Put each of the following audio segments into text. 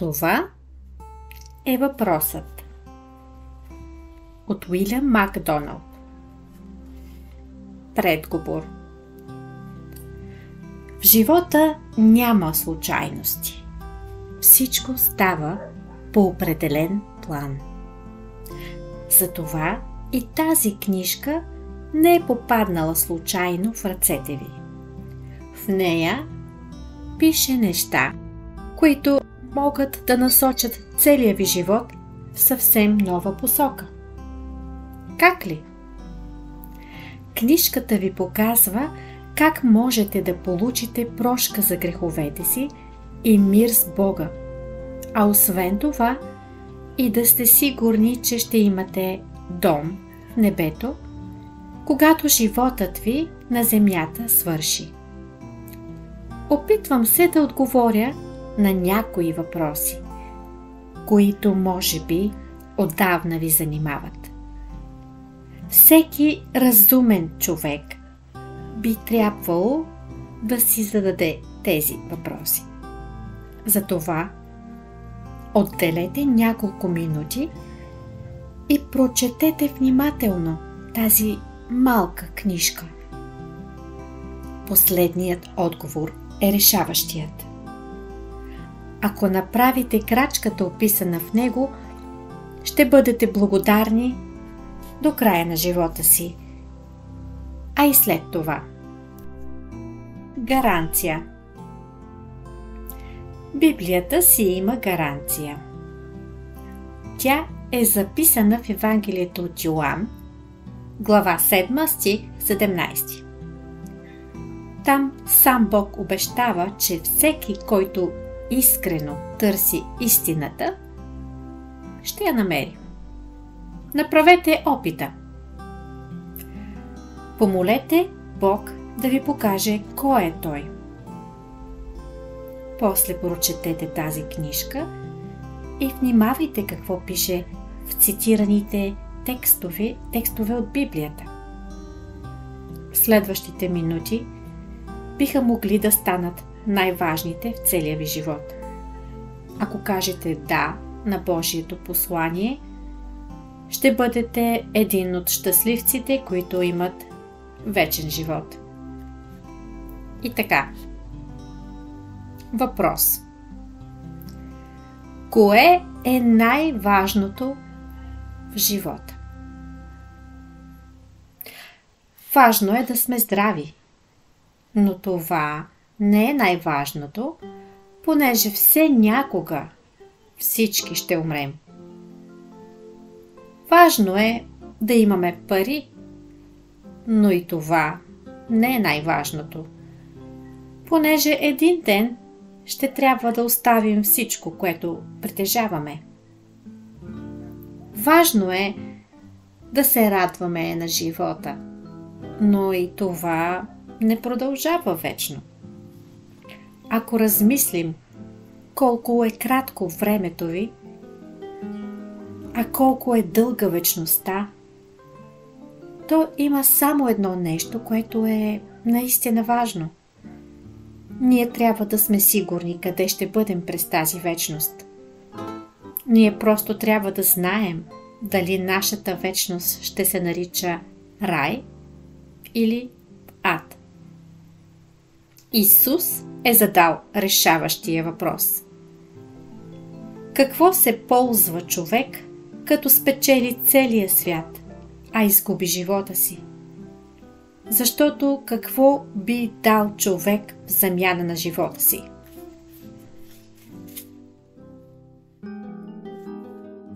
Това е въпросът. От Уилям Макдоналд. Предговор. В живота няма случайности. Всичко става по определен план. Затова и тази книжка не е попаднала случайно в ръцете ви. В нея пише неща, които могат да насочат целия ви живот в съвсем нова посока. Как ли? Книжката ви показва как можете да получите прошка за греховете си и мир с Бога, а освен това и да сте сигурни, че ще имате дом в небето, когато животът ви на земята свърши. Опитвам се да отговоря на някои въпроси, които може би отдавна ви занимават. Всеки разумен човек би трябвало да си зададе тези въпроси. Затова отделете няколко минути и прочетете внимателно тази малка книжка. Последният отговор е решаващият. Ако направите крачката, описана в него, ще бъдете благодарни до края на живота си, а и след това. Гаранция. Библията си има гаранция. Тя е записана в Евангелието от Йоан, глава 7, стих 17. Там сам Бог обещава, че всеки, който искрено търси истината, ще я намери. Направете опита. Помолете Бог да ви покаже кой е Той. После прочетете тази книжка и внимавайте какво пише в цитираните текстове от Библията. Следващите минути биха могли да станат най-важните в целия ви живот. Ако кажете да на Божието послание, ще бъдете един от щастливците, които имат вечен живот. И така. Въпрос. Кое е най-важното в живота? Важно е да сме здрави, но това не е най-важното, понеже все някога всички ще умрем. Важно е да имаме пари, но и това не е най-важното, понеже един ден ще трябва да оставим всичко, което притежаваме. Важно е да се радваме на живота, но и това не продължава вечно. Ако размислим колко е кратко времето ви, а колко е дълга вечността, то има само едно нещо, което е наистина важно. Ние трябва да сме сигурни къде ще бъдем през тази вечност. Ние просто трябва да знаем дали нашата вечност ще се нарича рай или ад. Исус е задал решаващия въпрос. Какво се ползва човек, като спечели целия свят, а изгуби живота си? Защото какво би дал човек в замяна на живота си?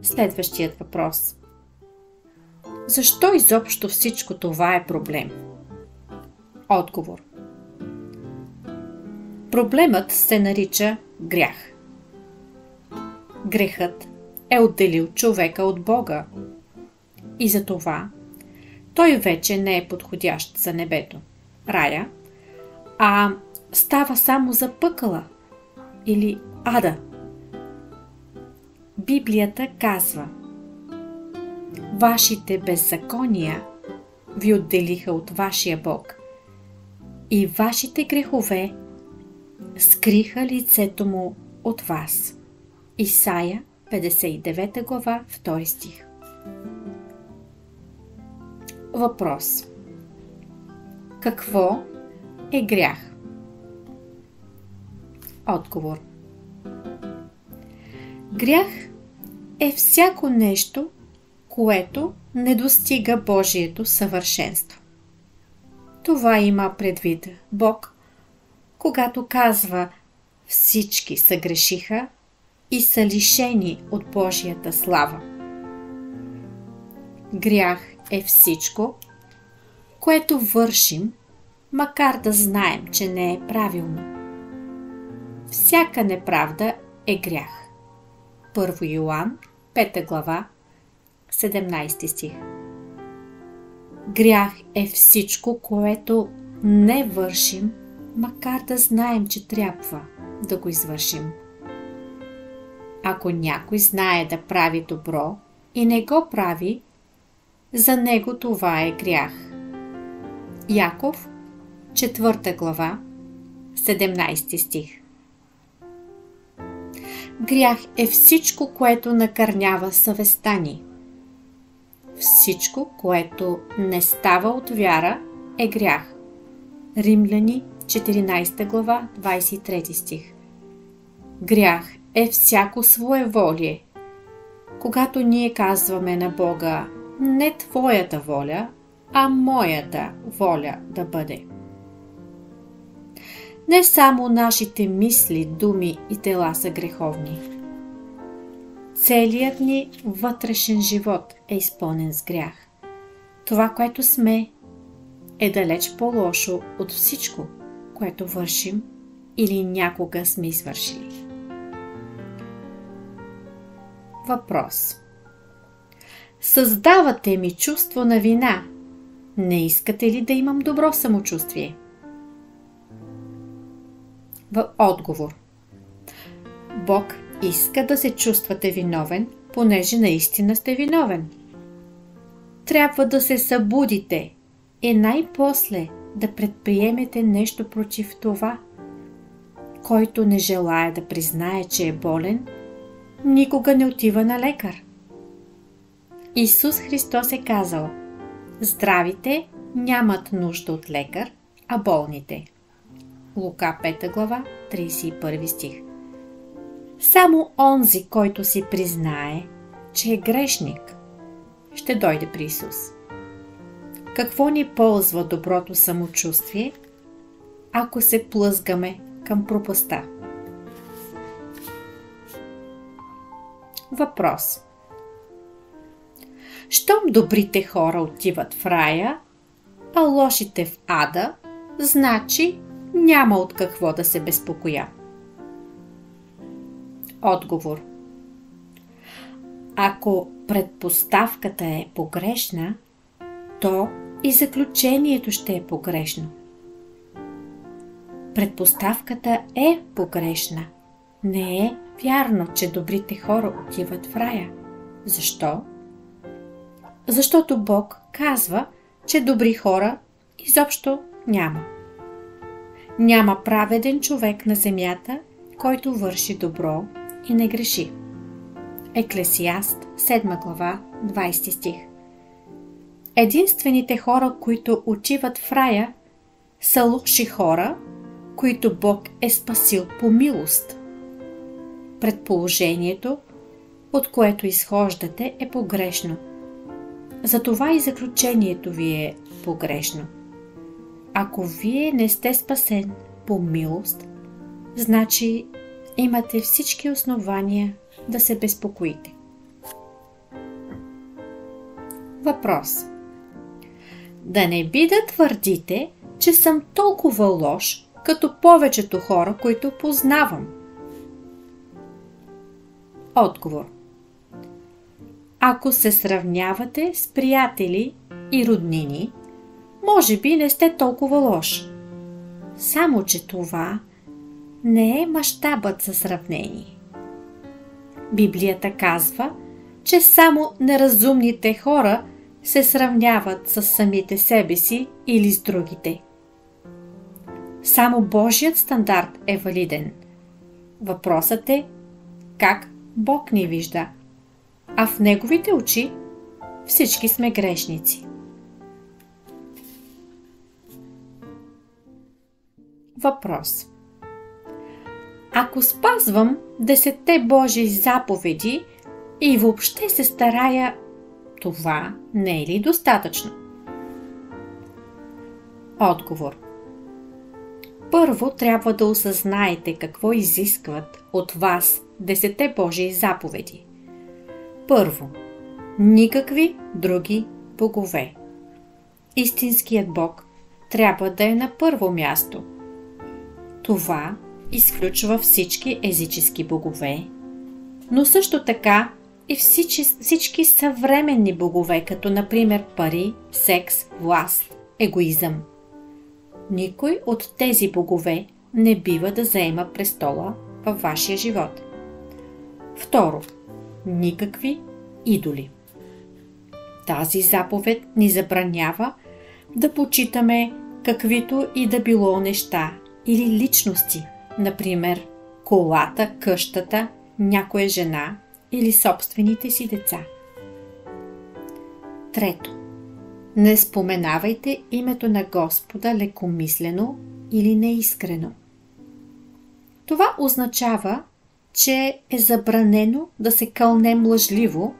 Следващият въпрос. Защо изобщо всичко това е проблем? Отговор. Проблемът се нарича грях. Грехът е отделил човека от Бога и затова той вече не е подходящ за небето, рая, а става само за пъкъла или ада. Библията казва: вашите беззакония ви отделиха от вашия Бог и вашите грехове скриха лицето му от вас. Исаия, 59 глава, 2 стих. Въпрос. Какво е грях? Отговор. Грях е всяко нещо, което не достига Божието съвършенство. Това има предвид Бог, когато казва: всички съгрешиха и са лишени от Божията слава. Грях е всичко, което вършим, макар да знаем, че не е правилно. Всяка неправда е грях. 1 Йоан, 5 глава, 17 стих. Грях е всичко, което не вършим, макар да знаем, че трябва да го извършим. Ако някой знае да прави добро и не го прави, за него това е грях. Яков, 4 глава, 17 стих. Грях е всичко, което накърнява съвестта ни. Всичко, което не става от вяра, е грях. Римляни, 14 глава, 23 стих. Грях е всяко своеволие. Когато ние казваме на Бога: не твоята воля, а моята воля да бъде. Не само нашите мисли, думи и тела са греховни. Целият ни вътрешен живот е изпълнен с грях. Това, което сме, е далеч по-лошо от всичко, което вършим или някога сме извършили. Въпрос. Създавате ми чувство на вина. Не искате ли да имам добро самочувствие? В отговор. Бог иска да се чувствате виновен, понеже наистина сте виновен. Трябва да се събудите и най-после да предприемете нещо против това. Който не желае да признае, че е болен, никога не отива на лекар. Исус Христос е казал: здравите нямат нужда от лекар, а болните. Лука 5 глава, 31 стих. Само онзи, който си признае, че е грешник, ще дойде при Исус. Какво ни ползва доброто самочувствие, ако се плъзгаме към пропастта? Въпрос. Щом добрите хора отиват в рая, а лошите в ада, значи няма от какво да се безпокоя. Отговор. Ако предпоставката е погрешна, то и заключението ще е погрешно. Предпоставката е погрешна. Не е вярно, че добрите хора отиват в рая. Защо? Защото Бог казва, че добри хора изобщо няма. Няма праведен човек на земята, който върши добро и не греши. Еклесиаст, 7 глава, 20 стих. Единствените хора, които отиват в рая, са лоши хора, които Бог е спасил по милост. Предположението, от което изхождате, е погрешно. Затова и заключението ви е погрешно. Ако вие не сте спасен по милост, значи имате всички основания да се безпокоите. Въпрос. Да не би да твърдите, че съм толкова лош, като повечето хора, които познавам? Отговор. Ако се сравнявате с приятели и роднини, може би не сте толкова лош. Само че това не е мащабът за сравнение. Библията казва, че само неразумните хора се сравняват с самите себе си или с другите. Само Божият стандарт е валиден. Въпросът е как Бог ни вижда, а в Неговите очи всички сме грешници. Въпрос. Ако спазвам 10 Божии заповеди и въобще се старая, това не е ли достатъчно? Отговор. Първо трябва да осъзнаете какво изискват от вас 10 Божии заповеди. Първо, никакви други богове. Истинският Бог трябва да е на първо място. Това изключва всички езически богове, но също така и всички съвременни богове, като например пари, секс, власт, егоизъм. Никой от тези богове не бива да заема престола във вашия живот. Второ, никакви идоли. Тази заповед ни забранява да почитаме каквито и да било неща или личности, например колата, къщата, някоя жена или собствените си деца. Трето, не споменавайте името на Господа лекомислено или неискрено. Това означава, че е забранено да се кълнем лъжливо,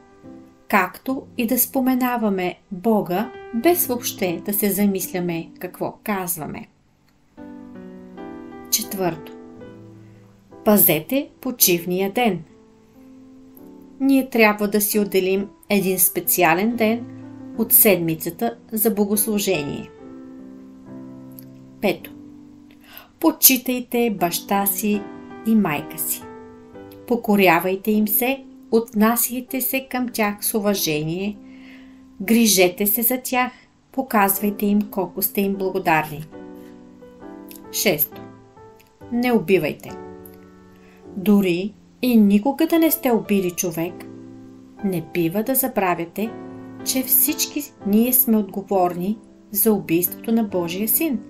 както и да споменаваме Бога, без въобще да се замисляме какво казваме. Четвърто. Пазете почивния ден. Ние трябва да си отделим един специален ден от седмицата за богослужение. Пето. Почитайте баща си и майка си. Покорявайте им се, отнасяйте се към тях с уважение, грижете се за тях, показвайте им колко сте им благодарни. Шесто. Не убивайте. Дори и никога да не сте убили човек, не бива да забравяте, че всички ние сме отговорни за убийството на Божия син.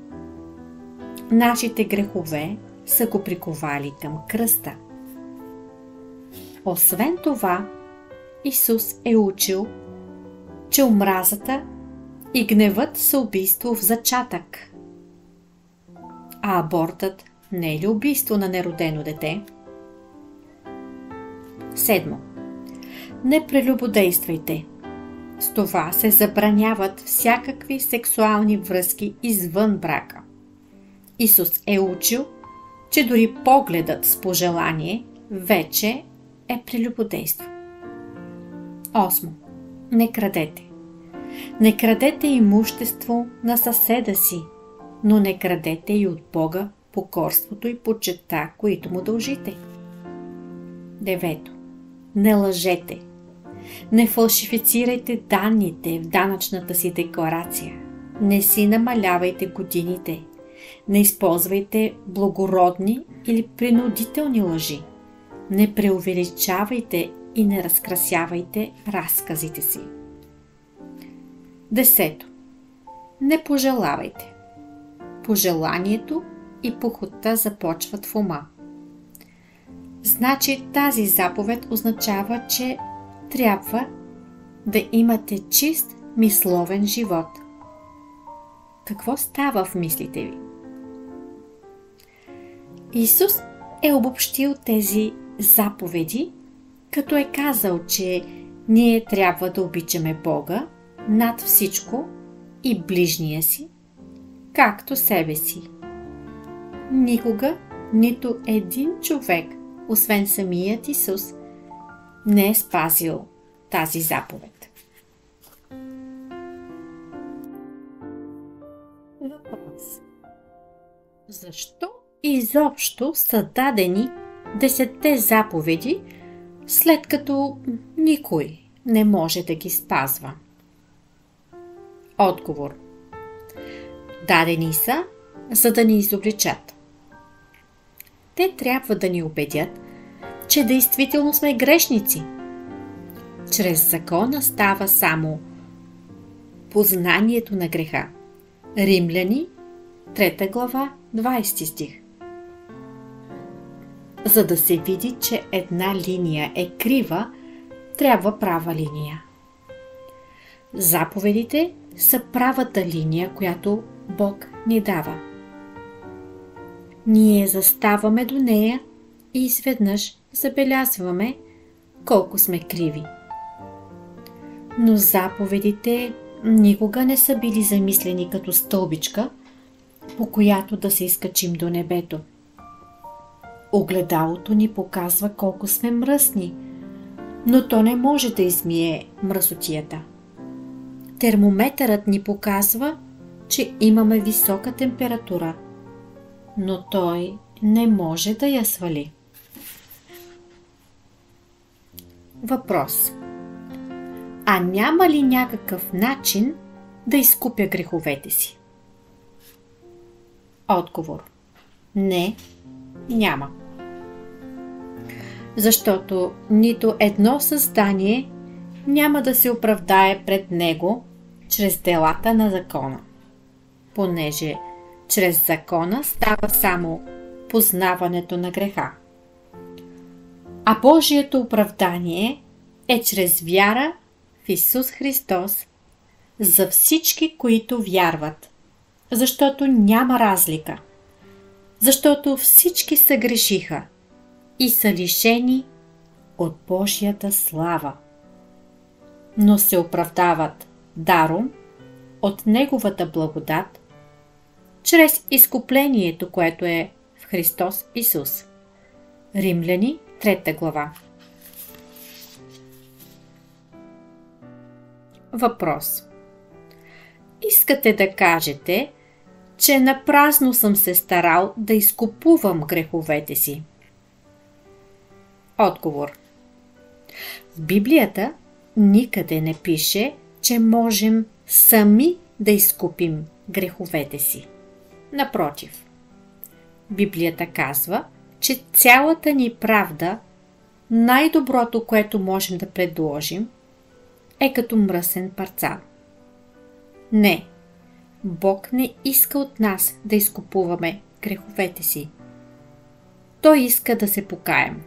Нашите грехове са го приковали към кръста. Освен това, Исус е учил, че омразата и гневът са убийство в зачатък. А абортът не е ли убийство на неродено дете? Седмо. Не прелюбодействайте. С това се забраняват всякакви сексуални връзки извън брака. Исус е учил, че дори погледът с пожелание вече е прелюбодейство. Осмо. Не крадете. Не крадете имущество на съседа си, но не крадете и от Бога покорството и почета, които му дължите. Девето. Не лъжете. Не фалшифицирайте данните в данъчната си декларация. Не си намалявайте годините. Не използвайте благородни или принудителни лъжи. Не преувеличавайте и не разкрасявайте разказите си. Десето. Не пожелавайте. Пожеланието и похотта започват в ума. Значи тази заповед означава, че трябва да имате чист мисловен живот. Какво става в мислите ви? Исус е обобщил тези заповеди, като е казал, че ние трябва да обичаме Бога над всичко и ближния си, както себе си. Никога нито един човек, освен самият Исус, не е спазил тази заповед. Въпрос. Защо изобщо са дадени 10 заповеди, след като никой не може да ги спазва? Отговор. Дадени са, за да ни изобличат. Те трябва да ни убедят, че действително сме грешници. Чрез закона става само познанието на греха. Римляни, 3 глава, 20 стих. За да се види, че една линия е крива, трябва права линия. Заповедите са правата линия, която Бог ни дава. Ние заставаме до нея и изведнъж забелязваме колко сме криви. Но заповедите никога не са били замислени като стълбичка, по която да се изкачим до небето. Огледалото ни показва колко сме мръсни, но то не може да измие мръсотията. Термометърът ни показва, че имаме висока температура, но той не може да я свали. Въпрос: а няма ли някакъв начин да изкупя греховете си? Отговор: не, няма. Защото нито едно създание няма да се оправдае пред него чрез делата на закона, понеже чрез закона става само познаването на греха. А Божието оправдание е чрез вяра в Исус Христос за всички, които вярват, защото няма разлика, защото всички съгрешиха и са лишени от Божията слава, но се оправдават даром от Неговата благодат, чрез изкуплението, което е в Христос Исус. Римляни, 3 глава. Въпрос: искате да кажете, че напразно съм се старал да изкупувам греховете си? Отговор: в Библията никъде не пише, че можем сами да изкупим греховете си. Напротив, Библията казва, че цялата ни правда, най-доброто, което можем да предложим, е като мръсен парцал. Не, Бог не иска от нас да изкупуваме греховете си. Той иска да се покаем.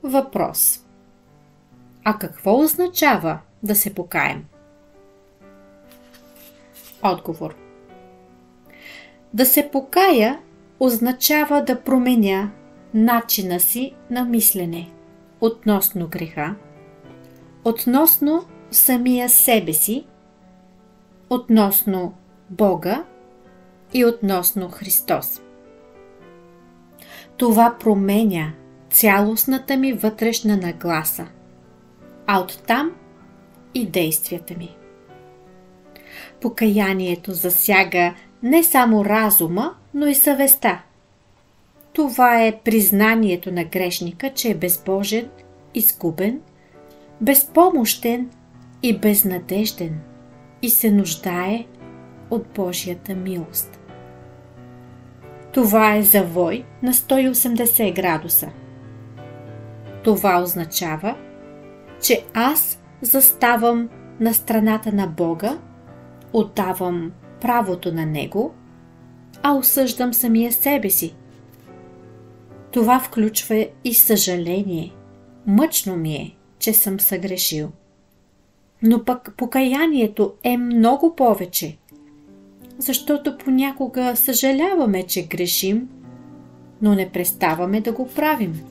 Въпрос: а какво означава да се покаем? Отговор: да се покая означава да променя начина си на мислене относно греха, относно самия себе си, относно Бога и относно Христос. Това променя цялостната ми вътрешна нагласа, а оттам и действията ми. Покаянието засяга не само разума, но и съвестта. Това е признанието на грешника, че е безбожен, изгубен, безпомощен и безнадежден и се нуждае от Божията милост. Това е завой на 180 градуса. Това означава, че аз заставам на страната на Бога, отдавам правото на Него, а осъждам самия себе си. Това включва и съжаление. Мъчно ми е, че съм съгрешил. Но пък покаянието е много повече, защото понякога съжаляваме, че грешим, но не преставаме да го правим.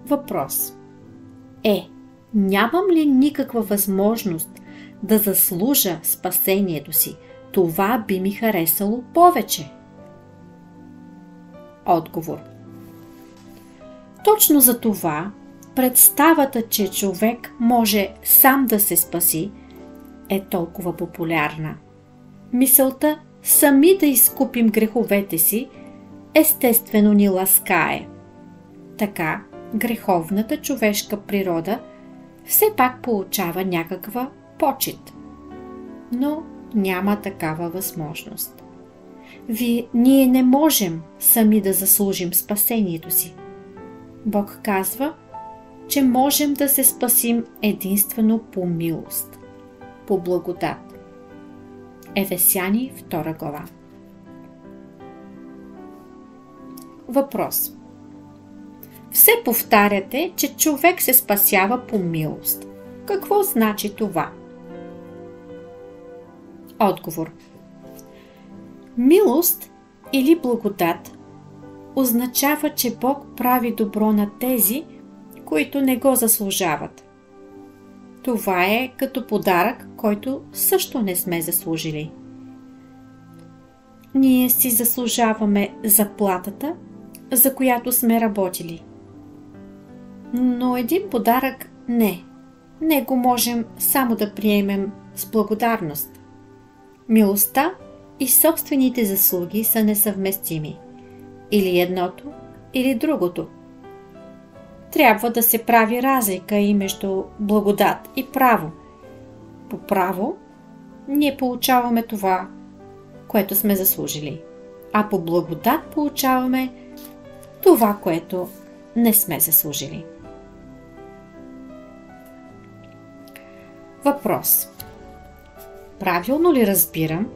Въпрос: нямам ли никаква възможност да заслужа спасението си? Това би ми харесало повече. Отговор: точно за това представата, че човек може сам да се спаси, е толкова популярна. Мисълта сами да изкупим греховете си естествено ни ласкае. Така греховната човешка природа все пак получава някаква почит. Но няма такава възможност. Ние не можем сами да заслужим спасението си. Бог казва, че можем да се спасим единствено по милост, по благодат. Ефесяни 2 глава. Въпрос. Все повтаряте, че човек се спасява по милост. Какво значи това? Отговор. Милост или благодат означава, че Бог прави добро на тези, които не го заслужават. Това е като подарък, който също не сме заслужили. Ние си заслужаваме заплатата, за която сме работили. Но един подарък не. Него можем само да приемем с благодарност. Милостта и собствените заслуги са несъвместими. Или едното, или другото. Трябва да се прави разлика и между благодат и право. По право ние получаваме това, което сме заслужили, а по благодат получаваме това, което не сме заслужили. Въпрос. Правилно ли разбирам,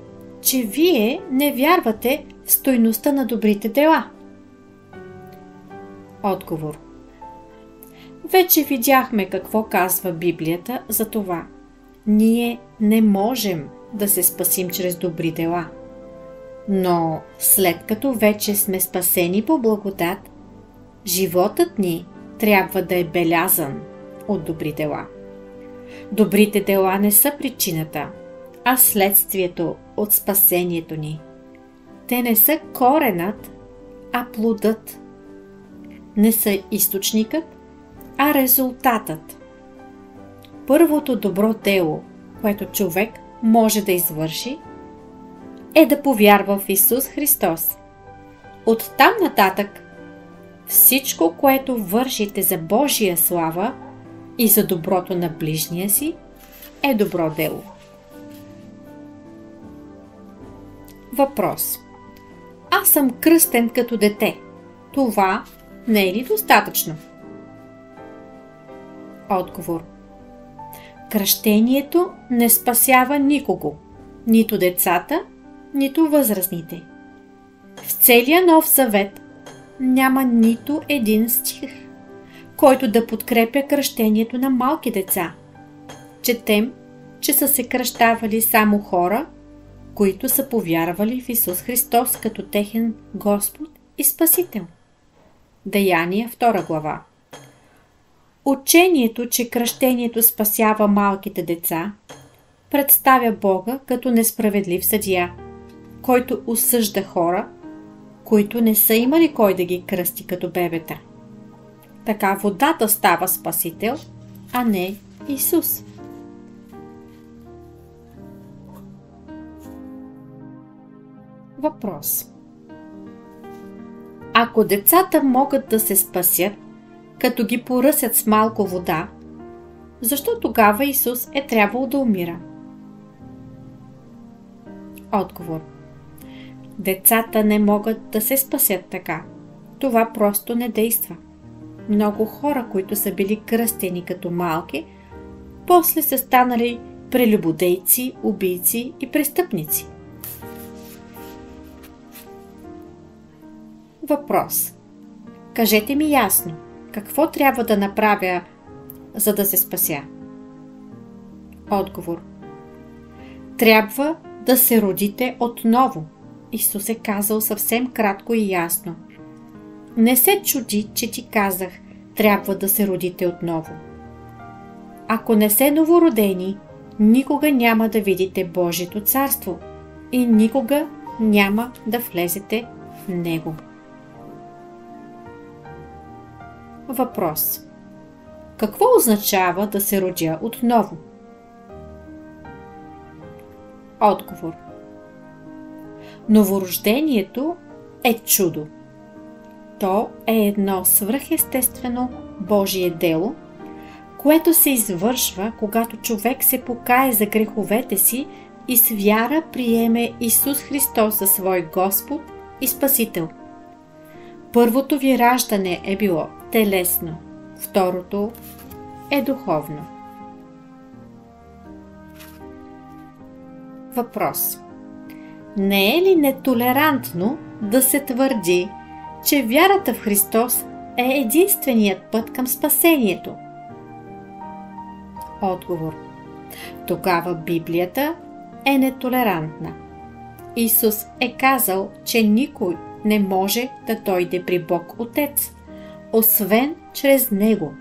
че вие не вярвате в стойността на добрите дела? Отговор. Вече видяхме какво казва Библията за това. Ние не можем да се спасим чрез добри дела. Но след като вече сме спасени по благодат, животът ни трябва да е белязан от добри дела. Добрите дела не са причината, а следствието от спасението ни. Те не са коренът, а плодът. Не са източникът, а резултатът. Първото добро дело, което човек може да извърши, е да повярва в Исус Христос. Оттам нататък всичко, което вършите за Божия слава и за доброто на ближния си, е добро дело. Въпрос. Аз съм кръстен като дете. Това не е ли достатъчно? Отговор. Кръщението не спасява никого, нито децата, нито възрастните. В целия Нов Завет няма нито един стих, който да подкрепя кръщението на малки деца. Четем, че са се кръщавали само хора, които са повярвали в Исус Христос като техен Господ и Спасител. Деяния 2 глава. Учението, че кръщението спасява малките деца, представя Бога като несправедлив съдия, който осъжда хора, които не са имали кой да ги кръсти като бебета. Така водата става Спасител, а не Исус. Въпрос. Ако децата могат да се спасят, като ги поръсят с малко вода, защо тогава Исус е трябвало да умира? Отговор. Децата не могат да се спасят така. Това просто не действа. Много хора, които са били кръстени като малки, после са станали прелюбодейци, убийци и престъпници. Въпрос. Кажете ми ясно, какво трябва да направя, за да се спася? Отговор. Трябва да се родите отново. Исус е казал съвсем кратко и ясно. Не се чуди, че ти казах, трябва да се родите отново. Ако не сте новородени, никога няма да видите Божието царство и никога няма да влезете в него. Въпрос. Какво означава да се родя отново? Отговор. Новорождението е чудо. То е едно свръхестествено Божие дело, което се извършва, когато човек се покае за греховете си и с вяра приеме Исус Христос за свой Господ и Спасител. Първото ви раждане е било телесно, второто е духовно. Въпрос. не е ли нетолерантно да се твърди, че вярата в Христос е единственият път към спасението? Отговор. Тогава Библията е нетолерантна. Исус е казал, че никой не може да дойде при Бог Отец, освен чрез Него.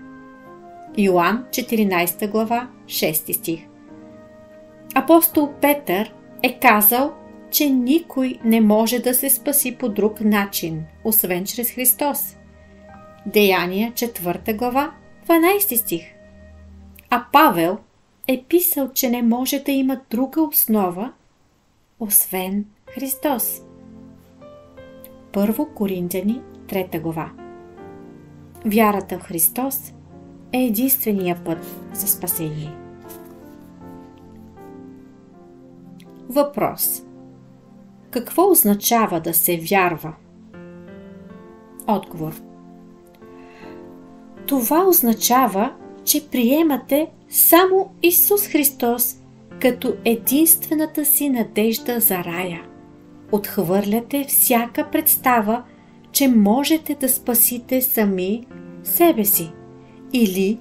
Йоан 14 глава 6 стих. Апостол Петър е казал, че никой не може да се спаси по друг начин, освен чрез Христос. Деяния 4 глава 12 стих. А Павел е писал, че не може да има друга основа, освен Христос. 1 Коринтяни 3 глава. Вярата в Христос е единствения път за спасение. Въпрос. Какво означава да се вярва? Отговор. Това означава, че приемате само Исус Христос като единствената си надежда за рая. Отхвърляте всяка представа, че можете да спасите сами себе си или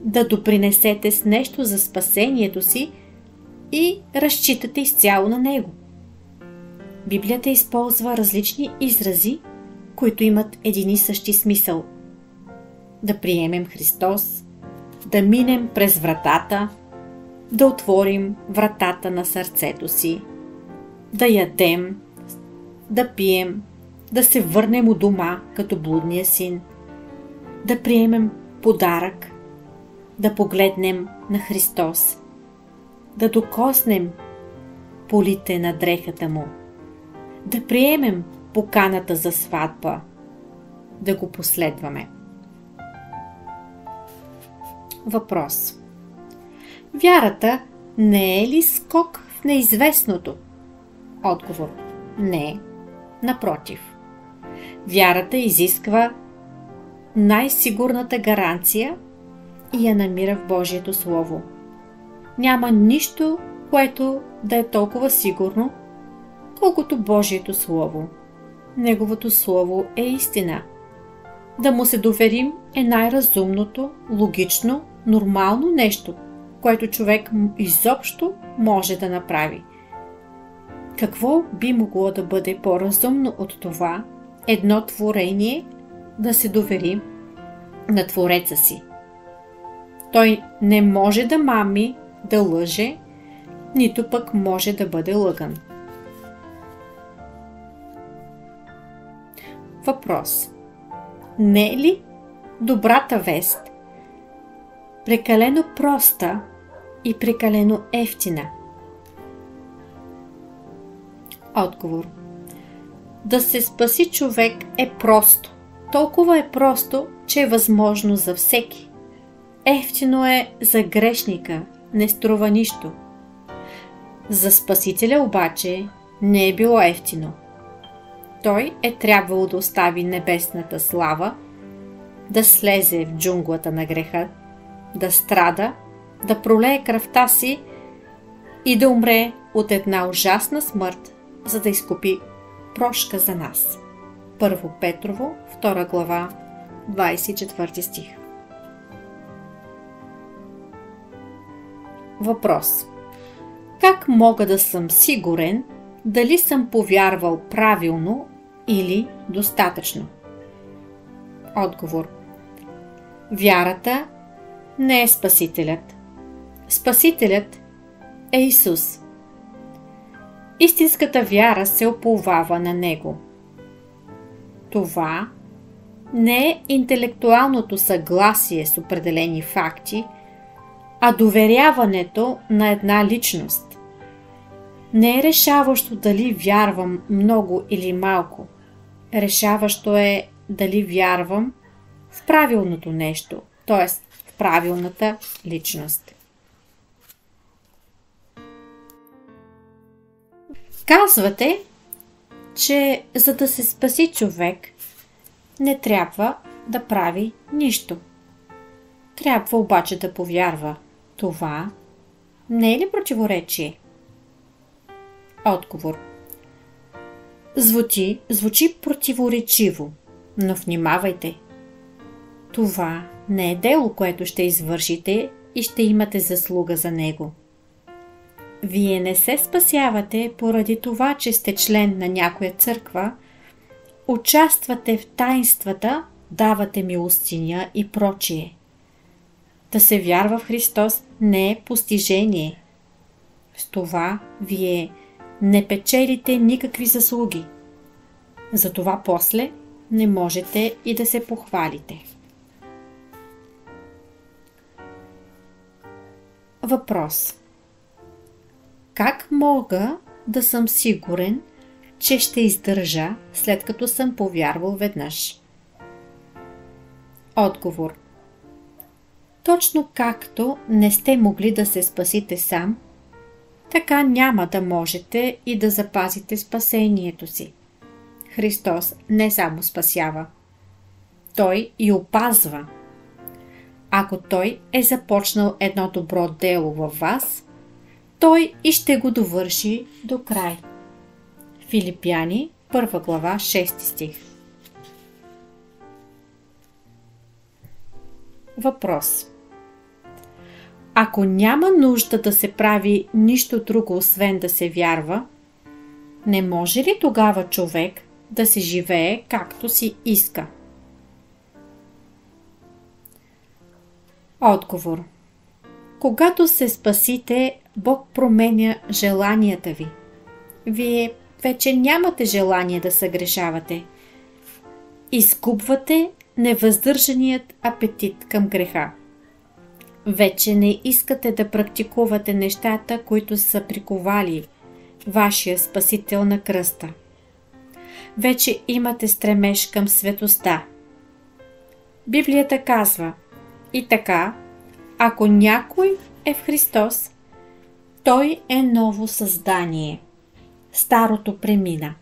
да допринесете с нещо за спасението си и разчитате изцяло на Него. Библията използва различни изрази, които имат един и същи смисъл. Да приемем Христос, да минем през вратата, да отворим вратата на сърцето си, да ядем, да пием, да се върнем у дома като блудния син, да приемем подарък, да погледнем на Христос, да докоснем полите на дрехата Му, да приемем поканата за сватба, да го последваме. Въпрос. Вярата не е ли скок в неизвестното? Отговор. Не. Напротив. Вярата изисква най-сигурната гаранция и я намира в Божието Слово. Няма нищо, което да е толкова сигурно, колкото Божието Слово. Неговото Слово е истина. Да му се доверим е най-разумното, логично, нормално нещо, което човек изобщо може да направи. Какво би могло да бъде по-разумно от това едно творение да се довери на Твореца си? Той не може да мами, да лъже, нито пък може да бъде лъган. Въпрос. Не е ли добрата вест прекалено проста и прекалено евтина? Отговор. Да се спаси човек е просто. Толкова е просто, че е възможно за всеки. Евтино е за грешника, не струва нищо. За Спасителя обаче не е било евтино. Той е трябвало да остави небесната слава, да слезе в джунглата на греха, да страда, да пролее кръвта си и да умре от една ужасна смърт, за да изкупи прошка за нас. 1 Петрово, 2 глава, 24 стих. Въпрос. Как мога да съм сигурен дали съм повярвал правилно или достатъчно? Отговор. Вярата не е Спасителят. Спасителят е Исус. Истинската вяра се уповава на Него. Това не е интелектуалното съгласие с определени факти, а доверяването на една личност. Не е решаващо дали вярвам много или малко. Решаващо е дали вярвам в правилното нещо, т.е. в правилната личност. Казвате, че за да се спаси човек, не трябва да прави нищо. Трябва обаче да повярва. Това не е ли противоречие? Отговор. Звучи противоречиво, но внимавайте. Това не е дело, което ще извършите и ще имате заслуга за него. Вие не се спасявате поради това, че сте член на някоя църква, участвате в таинствата, давате милостиня и прочие. Да се вярва в Христос не е постижение. С това вие не печелите никакви заслуги. Затова после не можете и да се похвалите. Въпрос. Как мога да съм сигурен, че ще издържа, след като съм повярвал веднъж? Отговор. Точно както не сте могли да се спасите сам, така няма да можете и да запазите спасението си. Христос не само спасява, Той и опазва. Ако Той е започнал едно добро дело във вас, Той и ще го довърши до край. Филипяни, 1 глава, 6 стих. Въпрос. Ако няма нужда да се прави нищо друго, освен да се вярва, не може ли тогава човек да се живее както си иска? Отговор. Когато се спасите, Бог променя желанията ви. Вие вече нямате желание да съгрешавате. Изгубвате невъздържаният апетит към греха. Вече не искате да практикувате нещата, които са приковали вашия Спасител на кръста. Вече имате стремеж към светостта. Библията казва: и така, ако някой е в Христос, той е ново създание. Старото премина.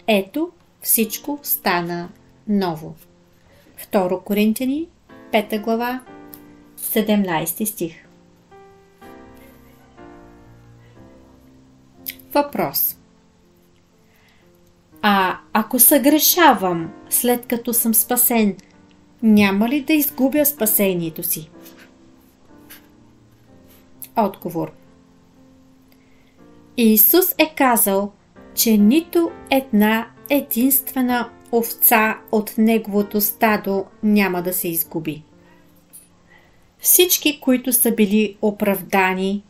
Ето, всичко стана ново. 2 Коринтияни, 5 глава, 17 стих. Въпрос. Ако съгрешавам, след като съм спасен, няма ли да изгубя спасението си? Отговор. Исус е казал, че нито една единствена овца от неговото стадо няма да се изгуби. Всички, които са били оправдани,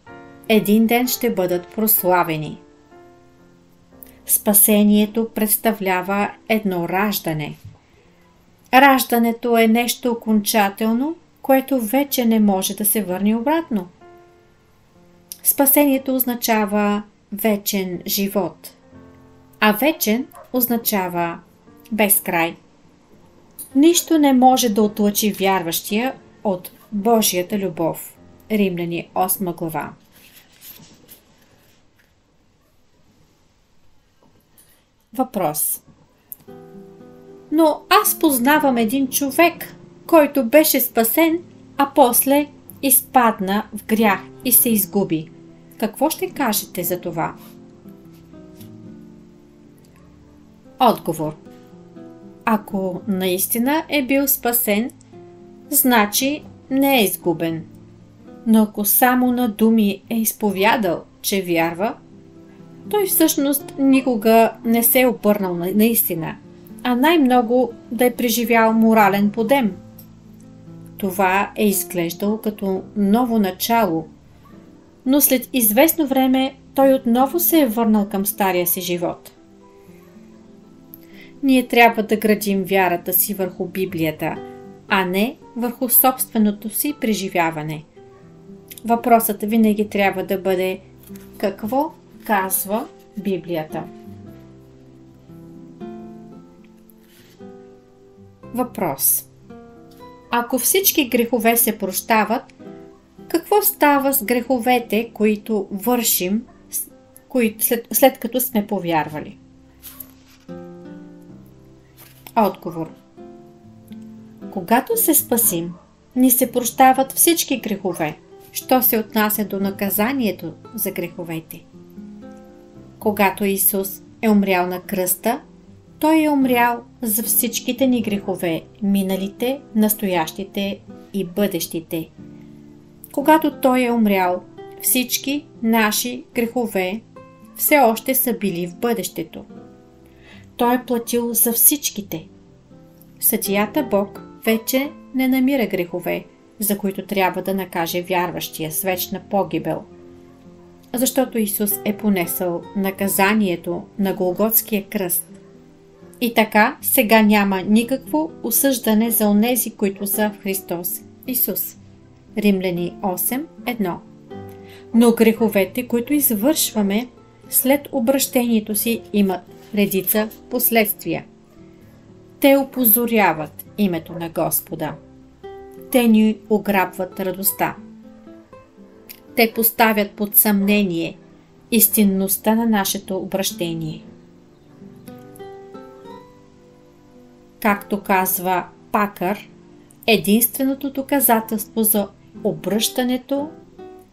един ден ще бъдат прославени. Спасението представлява едно раждане. Раждането е нещо окончателно, което вече не може да се върне обратно. Спасението означава вечен живот, а вечен означава безкрай. Нищо не може да отлъчи вярващия от Божията любов. Римляни 8 глава. Въпрос. Но аз познавам един човек, който беше спасен, а после изпадна в грях и се изгуби. Какво ще кажете за това? Отговор. Ако наистина е бил спасен, значи не е изгубен. Но ако само на думи е изповядал, че вярва, той всъщност никога не се е обърнал наистина, а най-много да е преживял морален подем. Това е изглеждало като ново начало, но след известно време той отново се е върнал към стария си живот. Ние трябва да градим вярата си върху Библията, а не върху собственото си преживяване. Въпросът винаги трябва да бъде: какво казва Библията? Въпрос. Ако всички грехове се прощават, какво става с греховете, които вършим, след като сме повярвали? Отговор. Когато се спасим, ни се прощават всички грехове, що се отнася до наказанието за греховете. Когато Исус е умрял на кръста, Той е умрял за всичките ни грехове, миналите, настоящите и бъдещите. Когато Той е умрял, всички наши грехове все още са били в бъдещето. Той е платил за всичките. Съдията Бог вече не намира грехове, за които трябва да накаже вярващия с вечна погибел, защото Исус е понесъл наказанието на Голготския кръст. И така сега няма никакво осъждане за онези, които са в Христос Исус. Римляни 8:1. Но греховете, които извършваме след обръщението си, имат редица последствия. Те опозоряват името на Господа. Те ни ограбват радостта. Те поставят под съмнение истинността на нашето обръщение. Както казва Пакър, единственото доказателство за обръщането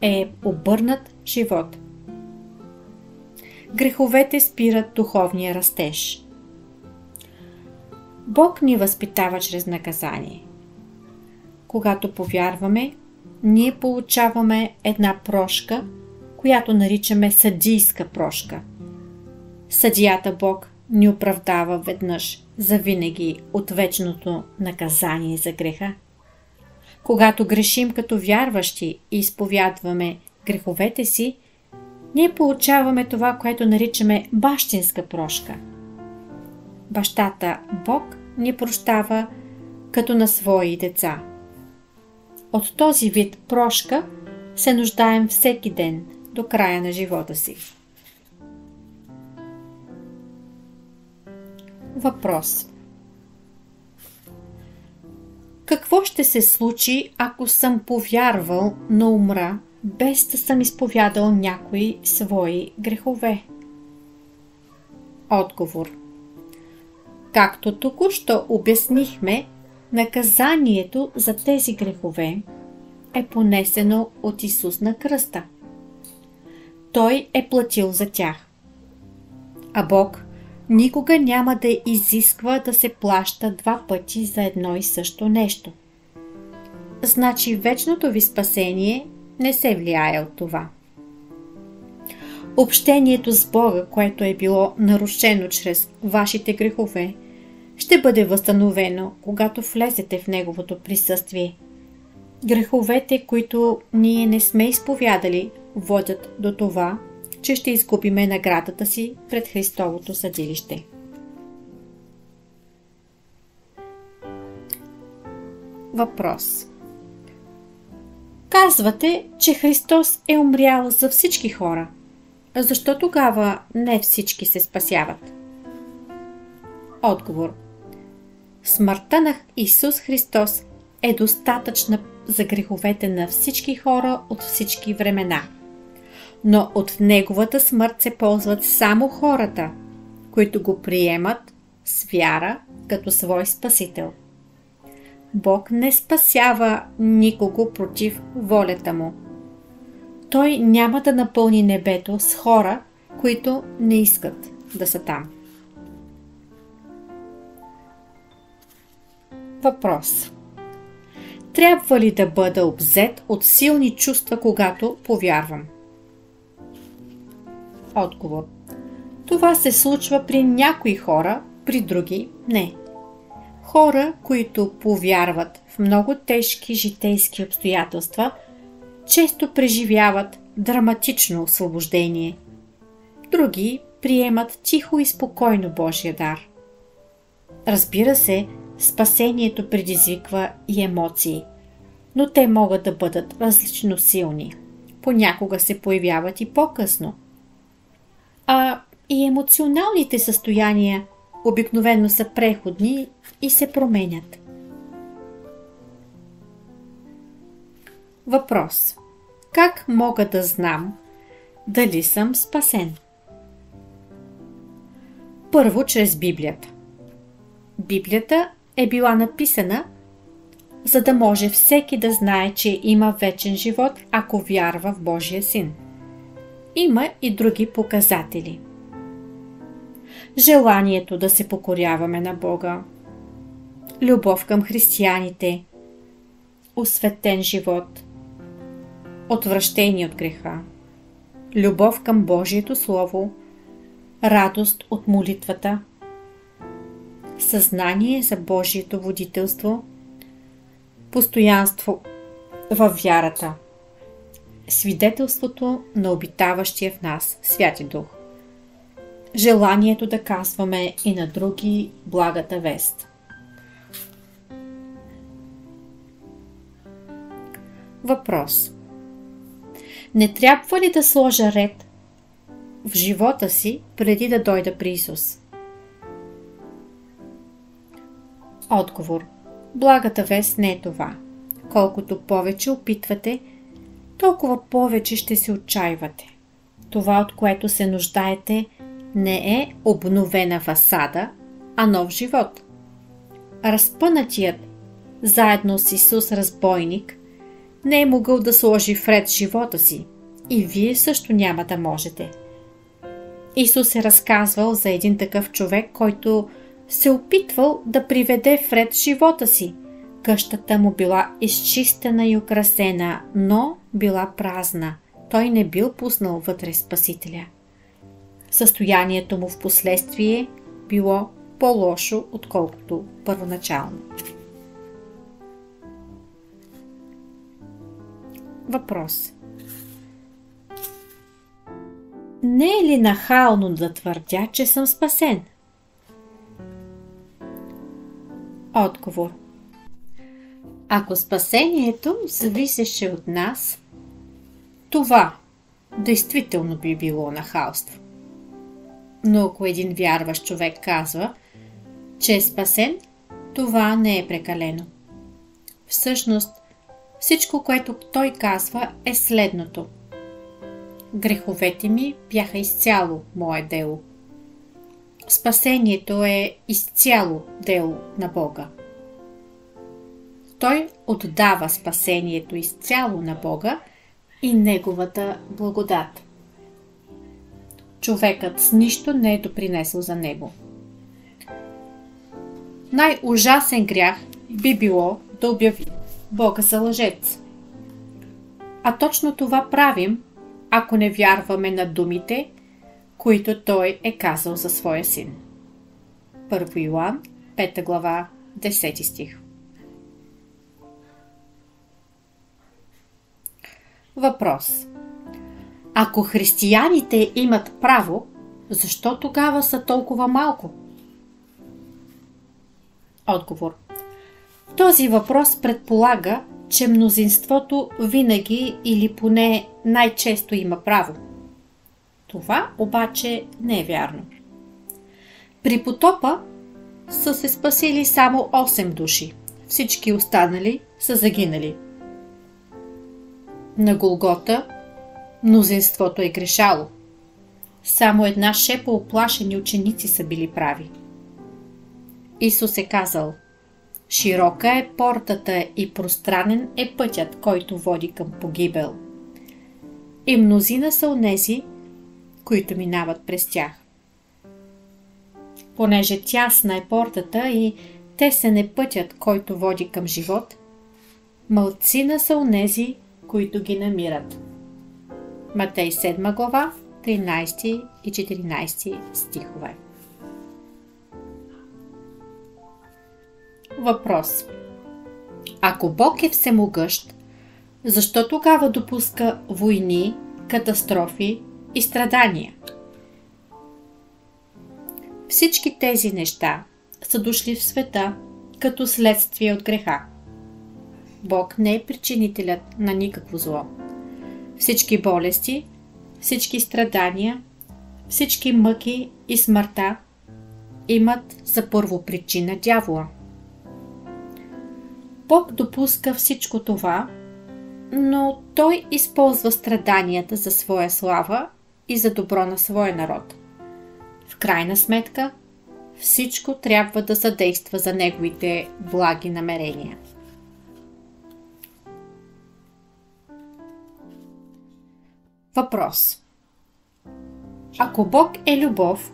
е обърнат живот. Греховете спират духовния растеж. Бог ни възпитава чрез наказание. Когато повярваме, ние получаваме една прошка, която наричаме съдийска прошка. Съдията Бог ни оправдава веднъж завинаги от вечното наказание за греха. Когато грешим като вярващи и изповядваме греховете си, ние получаваме това, което наричаме бащинска прошка. Бащата Бог ни прощава като на свои деца. От този вид прошка се нуждаем всеки ден до края на живота си. Въпрос: какво ще се случи, ако съм повярвал, но умра, без да съм изповядал някои свои грехове? Отговор: както току-що обяснихме, наказанието за тези грехове е понесено от Исус на кръста. Той е платил за тях. А Бог никога няма да изисква да се плаща два пъти за едно и също нещо. Значи вечното ви спасение не се влияе от това. Общението с Бога, което е било нарушено чрез вашите грехове, ще бъде възстановено, когато влезете в Неговото присъствие. Греховете, които ние не сме изповядали, водят до това, че ще изгубиме наградата си пред Христовото съдилище. Въпрос: казвате, че Христос е умрял за всички хора. Защо тогава не всички се спасяват? Отговор: смъртта на Исус Христос е достатъчна за греховете на всички хора от всички времена. Но от Неговата смърт се ползват само хората, които го приемат с вяра като свой Спасител. Бог не спасява никого против волята му. Той няма да напълни небето с хора, които не искат да са там. Въпрос: трябва ли да бъда обзет от силни чувства, когато повярвам? Отговор: това се случва при някои хора, при други не. Хора, които повярват в много тежки житейски обстоятелства, често преживяват драматично освобождение. Други приемат тихо и спокойно Божия дар. Разбира се, спасението предизвиква и емоции, но те могат да бъдат различно силни. Понякога се появяват и по-късно. А и емоционалните състояния обикновено са преходни и се променят. Въпрос: как мога да знам дали съм спасен? Първо, чрез Библията. Библията е била написана, за да може всеки да знае, че има вечен живот, ако вярва в Божия Син. Има и други показатели. желанието да се покоряваме на Бога, любов към християните, осветен живот, отвращение от греха, любов към Божието Слово, радост от молитвата, съзнание за Божието водителство, постоянство във вярата, свидетелството на обитаващия в нас Святи Дух, желанието да казваме и на други благата вест. Въпрос: не трябва ли да сложа ред в живота си преди да дойда при Исус? Отговор: благата вест не е това. Колкото повече опитвате, толкова повече ще се отчаивате. Това, от което се нуждаете, не е обновена фасада, а нов живот. Разпънатият заедно с Исус разбойник не е могъл да сложи вред живота си и вие също няма да можете. Исус е разказвал за един такъв човек, който се опитвал да приведе вред живота си. Къщата му била изчистена и украсена, но била празна. Той не бил пуснал вътре Спасителя. Състоянието му в последствие било по-лошо, отколкото първоначално. Въпрос: не е ли нахално да твърдя, че съм спасен? Отговор: ако спасението зависеше от нас, това действително би било нахалство. Но ако един вярващ човек казва, че е спасен, това не е прекалено. Всъщност, всичко, което той казва, е следното: греховете ми бяха изцяло мое дело. Спасението е изцяло дело на Бога. Той отдава спасението изцяло на Бога и Неговата благодат. Човекът с нищо не е допринесъл за него. Най-ужасен грях би било да обяви Бога за лъжец. А точно това правим, ако не вярваме на думите, които Той е казал за своя син. 1 Йоан, 5 глава, 10 стих. Въпрос: ако християните имат право, защо тогава са толкова малко? Отговор: този въпрос предполага, че мнозинството винаги или поне най-често има право. Това обаче не е вярно. При потопа са се спасили само 8 души. Всички останали са загинали. На Голгота мнозинството е грешало. Само една шепа уплашени ученици са били прави. Исус е казал: широка е портата и пространен е пътят, който води към погибел. И мнозина са онези, които минават през тях. Понеже тясна е портата и тесен е пътят, който води към живот, малцина са онези, които ги намират. Матей 7 глава, 13 и 14 стихове. Въпрос: ако Бог е всемогъщ, защо тогава допуска войни, катастрофи и страдания? Всички тези неща са дошли в света като следствие от греха. Бог не е причинителят на никакво зло. Всички болести, всички страдания, всички мъки и смъртта имат за първопричина дявола. Бог допуска всичко това, но Той използва страданията за своя слава и за добро на своя народ. В крайна сметка, всичко трябва да съдейства за Неговите благи намерения. Въпрос: ако Бог е любов,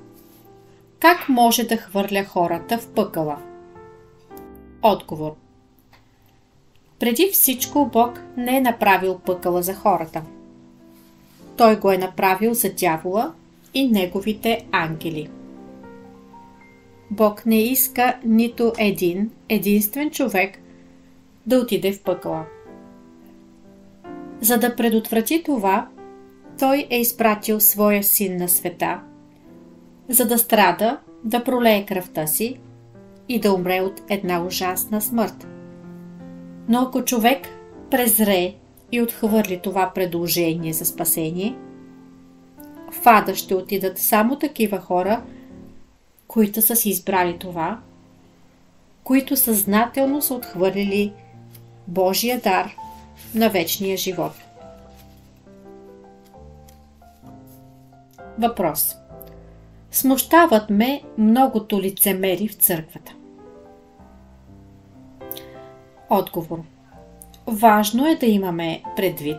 как може да хвърля хората в пъкъла? Отговор. Преди всичко Бог не е направил пъкъла за хората. Той го е направил за дявола и неговите ангели. Бог не иска нито единствен човек да отиде в пъкъла. За да предотврати това, Той е изпратил своя син на света, за да страда, да пролее кръвта си и да умре от една ужасна смърт. Но ако човек презре и отхвърли това предложение за спасение, в ада ще отидат само такива хора, които са си избрали това, които съзнателно са отхвърлили Божия дар на вечния живот. Въпрос. Смущават ме многото лицемери в църквата. Отговор. Важно е да имаме предвид,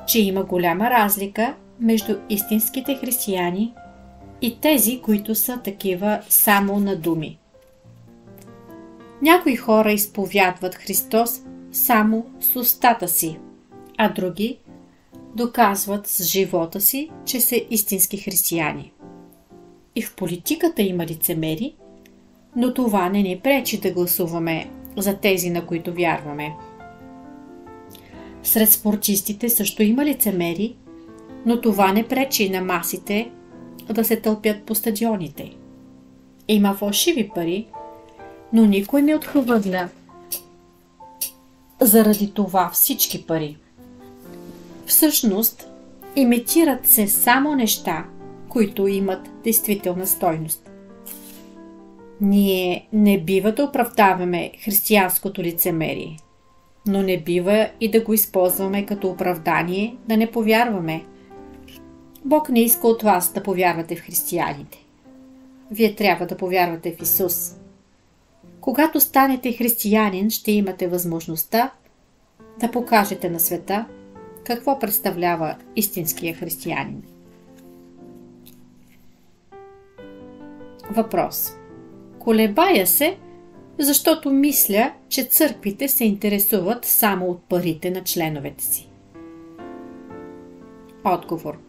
че има голяма разлика между истинските християни и тези, които са такива само на думи. Някои хора изповядват Христос само с устата си, а други доказват с живота си, че са истински християни. И в политиката има лицемери, но това не ни пречи да гласуваме за тези, на които вярваме. Сред спортистите също има лицемери, но това не пречи на масите да се тълпят по стадионите. Има фалшиви пари, но никой не отхвърля заради това всички пари. Всъщност, имитират се само неща, които имат действителна стойност. Ние не бива да оправдаваме християнското лицемерие, но не бива и да го използваме като оправдание да не повярваме. Бог не иска от вас да повярвате в християните. Вие трябва да повярвате в Исус. Когато станете християнин, ще имате възможността да покажете на света какво представлява истинския християнин. Въпрос. Колебая се, защото мисля, че църквите се интересуват само от парите на членовете си. Отговор.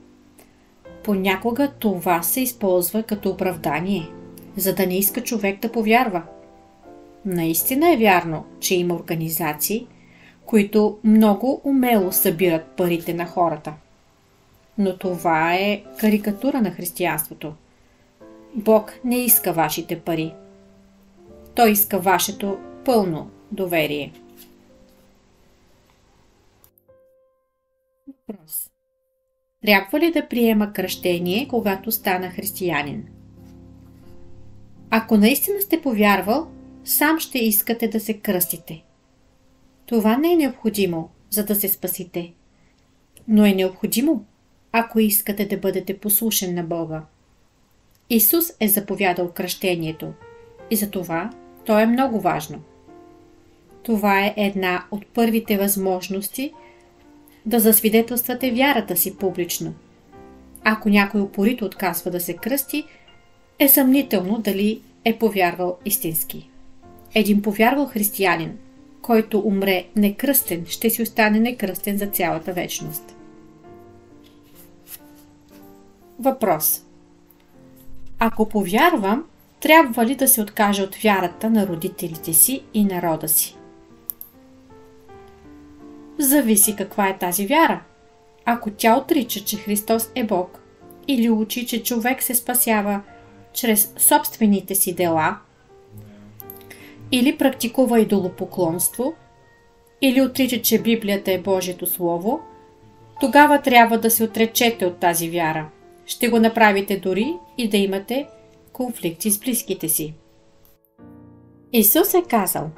Понякога това се използва като оправдание, за да не иска човек да повярва. Наистина е вярно, че има организации, които много умело събират парите на хората. Но това е карикатура на християнството. Бог не иска вашите пари. Той иска вашето пълно доверие. Въпрос. Трябва ли да приема кръщение, когато стана християнин? Ако наистина сте повярвал, сам ще искате да се кръстите. Това не е необходимо, за да се спасите, но е необходимо, ако искате да бъдете послушен на Бога. Исус е заповядал кръщението и за това то е много важно. Това е една от първите възможности да засвидетелствате вярата си публично. Ако някой упорито отказва да се кръсти, е съмнително дали е повярвал истински. Един повярвал християнин, който умре некръстен, ще си остане некръстен за цялата вечност. Въпрос. Ако повярвам, трябва ли да се откажа от вярата на родителите си и народа си? Зависи каква е тази вяра. Ако тя отрича, че Христос е Бог, или учи, че човек се спасява чрез собствените си дела, или практикува идолопоклонство, или отрича, че Библията е Божието Слово, тогава трябва да се отречете от тази вяра. Ще го направите дори и да имате конфликти с близките си. Исус е казал: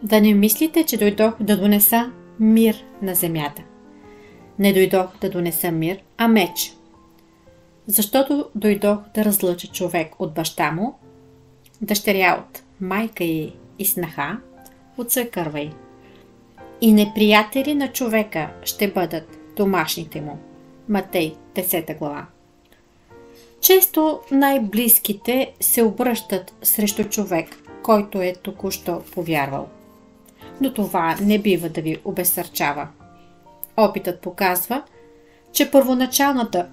да не мислите, че дойдох да донеса мир на земята. Не дойдох да донеса мир, а меч. Защото дойдох да разлъча човек от баща му, дъщеря от майка й и снаха от свекърва й. И неприятели на човека ще бъдат домашните му. Матей 10 глава. Често най-близките се обръщат срещу човек, който е току-що повярвал. Но това не бива да ви обезсърчава. Опитът показва, че първоначалната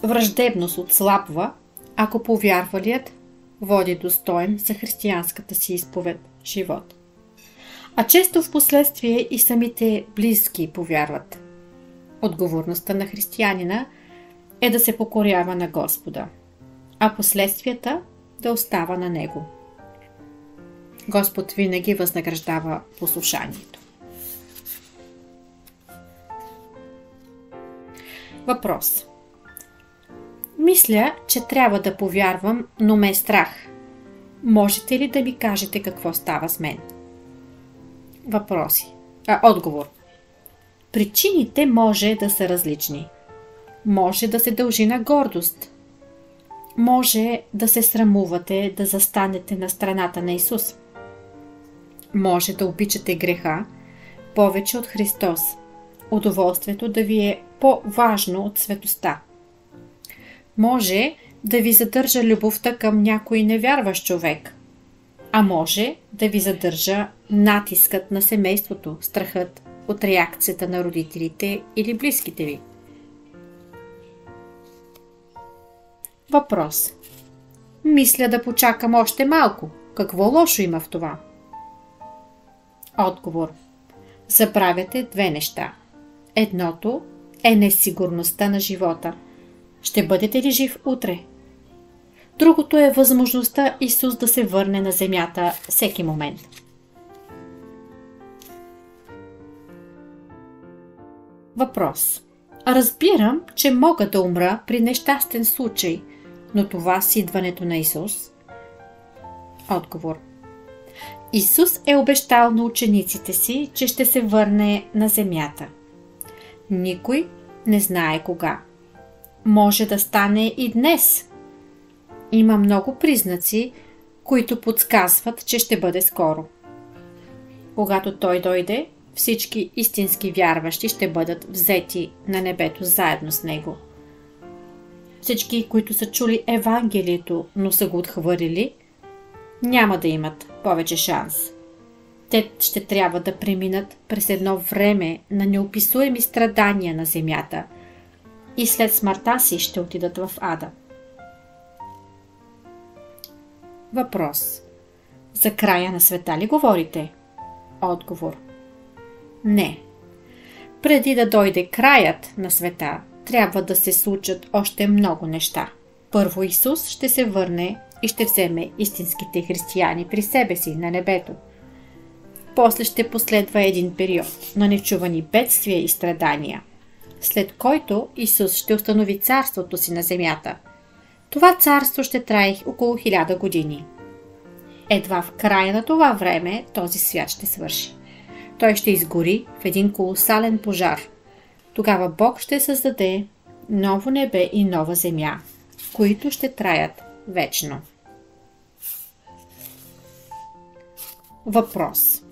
враждебност отслабва, ако повярвалият води достоен за християнската си изповед живот. А често в последствие и самите близки повярват. Отговорността на християнина е да се покорява на Господа, а последствията да остава на Него. Господ винаги възнаграждава послушанието. Въпрос. Мисля, че трябва да повярвам, но ме е страх. Можете ли да ми кажете какво става с мен? Отговор. Причините може да са различни. Може да се дължи на гордост. Може да се срамувате да застанете на страната на Исус. Може да обичате греха повече от Христос. Удоволствието да ви е по-важно от светостта. Може да ви задържа любовта към някой невярващ човек, а може да ви задържа натискът на семейството, страхът от реакцията на родителите или близките ви. Въпрос. Мисля да почакам още малко. Какво лошо има в това? Отговор. Забравяте две неща. Едното е несигурността на живота. Ще бъдете ли жив утре? Другото е възможността Исус да се върне на земята всеки момент. Въпрос. Разбирам, че мога да умра при нещастен случай, но това с идването на Исус? Отговор. Исус е обещал на учениците си, че ще се върне на земята. Никой не знае кога. Може да стане и днес. Има много признаци, които подсказват, че ще бъде скоро. Когато Той дойде, всички истински вярващи ще бъдат взети на небето заедно с Него. Всички, които са чули Евангелието, но са го отхвърлили, няма да имат повече шанс. Те ще трябва да преминат през едно време на неописуеми страдания на земята и след смъртта си ще отидат в ада. Въпрос. За края на света ли говорите? Отговор. Не. Преди да дойде краят на света, трябва да се случат още много неща. Първо Исус ще се върне и ще вземе истинските християни при себе си на небето. После ще последва един период на нечувани бедствия и страдания, след който Исус ще установи царството си на земята. Това царство ще трае около 1000 години. Едва в края на това време този свят ще свърши. Той ще изгори в един колосален пожар. Тогава Бог ще създаде ново небе и нова земя, които ще траят вечно. Въпрос.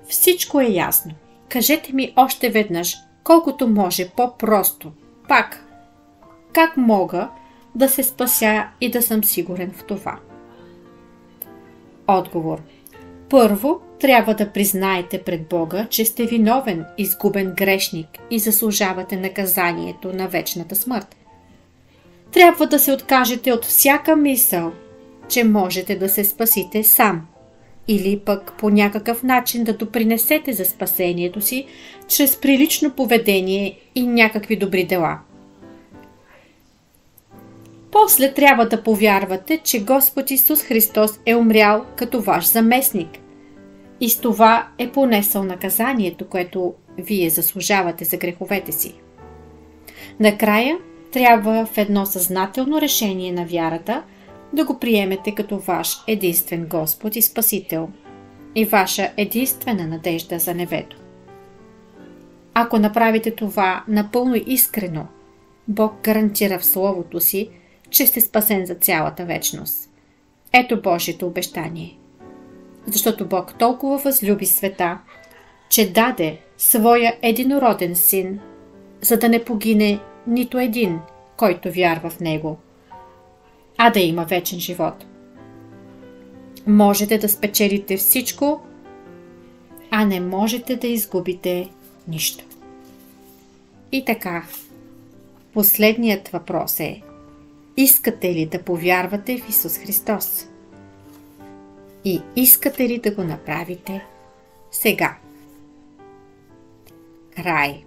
Всичко е ясно. Кажете ми още веднъж, колкото може по-просто. Пак, как мога да се спася и да съм сигурен в това? Отговор. Първо, трябва да признаете пред Бога, че сте виновен, изгубен грешник и заслужавате наказанието на вечната смърт. Трябва да се откажете от всяка мисъл, че можете да се спасите сам, или пък по някакъв начин да допринесете за спасението си чрез прилично поведение и някакви добри дела. После трябва да повярвате, че Господ Исус Христос е умрял като ваш заместник и с това е понесъл наказанието, което вие заслужавате за греховете си. Накрая трябва в едно съзнателно решение на вярата да го приемете като ваш единствен Господ и Спасител и ваша единствена надежда за небето. Ако направите това напълно искрено, Бог гарантира в Словото си, че сте спасен за цялата вечност. Ето Божието обещание. Защото Бог толкова възлюби света, че даде своя единороден син, за да не погине нито един, който вярва в Него, а да има вечен живот. Можете да спечелите всичко, а не можете да изгубите нищо. И така, последният въпрос е: искате ли да повярвате в Исус Христос? И искате ли да го направите сега? Край.